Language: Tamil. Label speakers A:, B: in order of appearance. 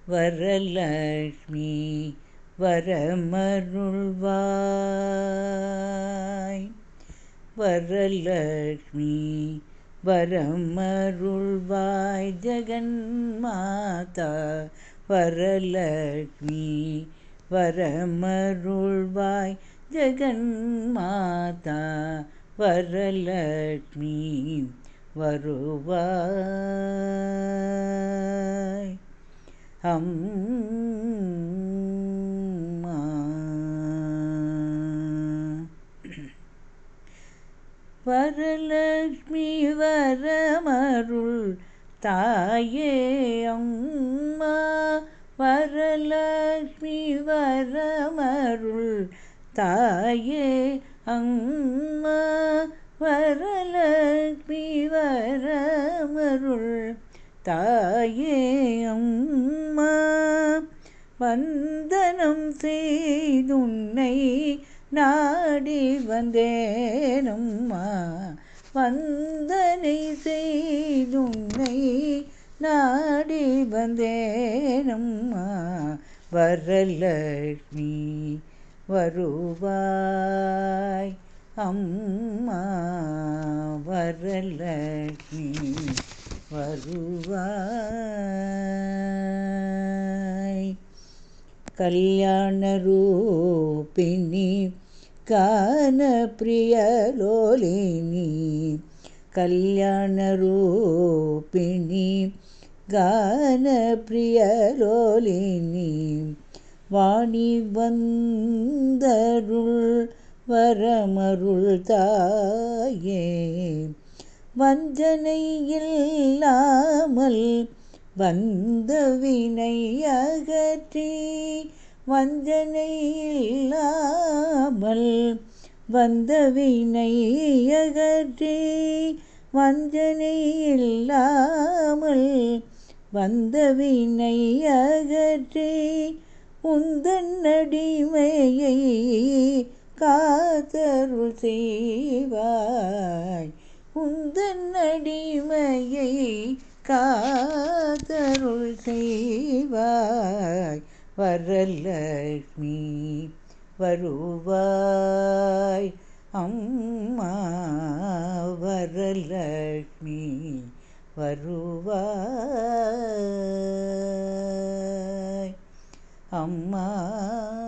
A: வரலக்ஷ்மி வரமருள்வாய். வரலக்ஷ்மி வரமருள்வாய் ஜெகன்மாதா. வரலக்ஷ்மி வரமருள்வாய் ஜெகன்மாதா. வரலக்ஷ்மி வருவாய் அம்மா. வரலக்ஷ்மி வரமருள் தாயே அம்மா. வரலக்ஷ்மி வரமருள் தாயே அம்மா. வரலக்ஷ்மி வரமருள் தாயே அம்மா. வந்தனம் செய்துன்னை நாடி வந்தேனம்மா. வந்தனை செய்துன்னை நாடி வந்தேனம்மா. வரலக்ஷ்மி வருவாய் அம்மா. வரலக்ஷ்மி வருவாய். கல்யாண ரூபிணி கான பிரியலோலினி. கல்யாண ரூபிணி கான பிரியலோலினி. வாணி வந்தருள் வரமருள் தாயே. வஞ்சனை இல்லாமல் வந்த வினை அகற்றி. வஞ்சனை இல்லாமல் வந்த வினை அகற்றி. வஞ்சனை இல்லாமல் வந்த வினை அகற்றி. உந்தன் அடிமையை காத்தருள் செய்வாய். உந்தன் அடிமையை காத்தருள் செய்வாய். வரலக்ஷ்மி வருவாய் அம்மா. வரலக்ஷ்மி வருவாய் அம்மா.